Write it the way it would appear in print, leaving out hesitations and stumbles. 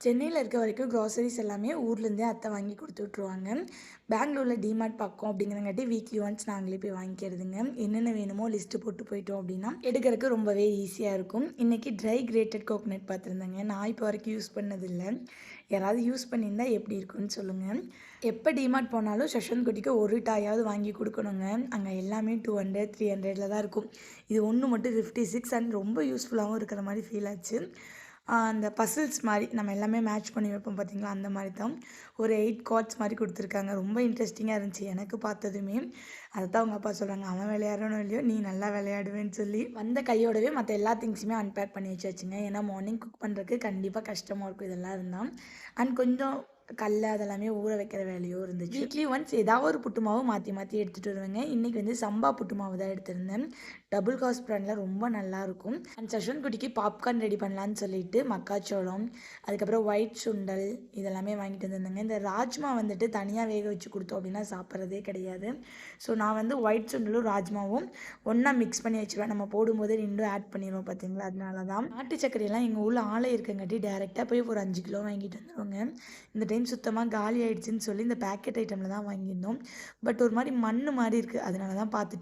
சென்னையில இருக்க வரைக்கும் க்ராசரிஸ் எல்லாமே ஊர்லேருந்தே அத்தை வாங்கி கொடுத்து விட்ருவாங்க. பெங்களூரில் டிமார்ட் பக்கம் அப்படிங்கிறங்காட்டி வீக்லி ஒன்ஸ் நாங்களே போய் வாங்கிக்கிறதுங்க. என்னென்ன வேணுமோ லிஸ்ட்டு போட்டு போயிட்டோம் அப்படின்னா எடுக்கிறதுக்கு ரொம்பவே ஈஸியாக இருக்கும். இன்றைக்கி ட்ரை கிரேட்டட் கோகோனட் பார்த்துருந்தேங்க. நான் இப்போ வரைக்கும் யூஸ் பண்ணதில்லை. யாராவது யூஸ் பண்ணியிருந்தால் எப்படி இருக்குன்னு சொல்லுங்கள். எப்போ டிமார்ட் போனாலும் ஷஷன் குட்டிக்கு ஒரு டாயாவது வாங்கி கொடுக்கணுங்க. அங்கே எல்லாமே 200 300 தான் இருக்கும். இது ஒன்று மட்டும் 56 அண்ட் ரொம்ப யூஸ்ஃபுல்லாகவும் இருக்கிற மாதிரி ஃபீல் ஆச்சு. அந்த பசில்ஸ் மாதிரி நம்ம எல்லாமே மேட்ச் பண்ணி வைப்போம் பார்த்தீங்களா, அந்த மாதிரி தான் ஒரு 8 கார்ட்ஸ் மாதிரி கொடுத்துருக்காங்க. ரொம்ப இன்ட்ரெஸ்டிங்காக இருந்துச்சு எனக்கு பார்த்ததுமே. அதை தான் அவங்க அப்பா சொல்கிறாங்க, அவன் விளையாடணும் இல்லையோ நீ நல்லா விளையாடுவேன்னு சொல்லி வந்த கையோடவே மற்ற எல்லா திங்ஸுமே அன்பேக் பண்ணி வச்சாச்சுங்க. ஏன்னா மார்னிங் குக் பண்ணுறதுக்கு கண்டிப்பாக கஷ்டமாக இருக்கும் இதெல்லாம் இருந்தால். அண்ட் கொஞ்சம் கடல அதெல்லாமே ஊற வைக்கிற வேலையும் இருந்துச்சு. வீக்லி ஒன்ஸ் ஏதாவது ஒரு புட்டு மாவு மாற்றி மாற்றி எடுத்துகிட்டு வருவேங்க. இன்றைக்கி வந்து சம்பா புட்டு மாவு தான் எடுத்திருந்தேன். டபுள் காஸ் பிராண்டில் ரொம்ப நல்லாயிருக்கும். அண்ட் சஷன் குட்டிக்கு பாப்கார்ன் ரெடி பண்ணலான்னு சொல்லிட்டு மக்காச்சோளம், அதுக்கப்புறம் ஒயிட் சுண்டல் இதெல்லாமே வாங்கிட்டு வந்திருந்தேங்க. இந்த ராஜ்மா வந்துட்டு தனியாக வேக வச்சு கொடுத்தோம் அப்படின்னா சாப்பிட்றதே கிடையாது. ஸோ நான் வந்து ஒயிட் சுண்டலும் ராஜ்மாவும் ஒன்றா மிக்ஸ் பண்ணி வச்சுருவேன். நம்ம போடும்போது ரெண்டும் ஆட் பண்ணிடுவோம் பார்த்தீங்களா, அதனால தான். நாட்டு சர்க்கரையெல்லாம் எங்கள் ஊரில் ஆலை இருக்கங்காட்டி டேரெக்டாக போய் ஒரு 5 கிலோ வாங்கிட்டு வந்துடுவோங்க. இந்த டைம் சுத்தமாக காலி ஆகிடுச்சின்னு சொல்லி இந்த பேக்கெட் ஐட்டமில் தான் வாங்கியிருந்தோம். பட் ஒரு மாதிரி மண் மாதிரி இருக்குது, அதனால தான் பார்த்துட்டு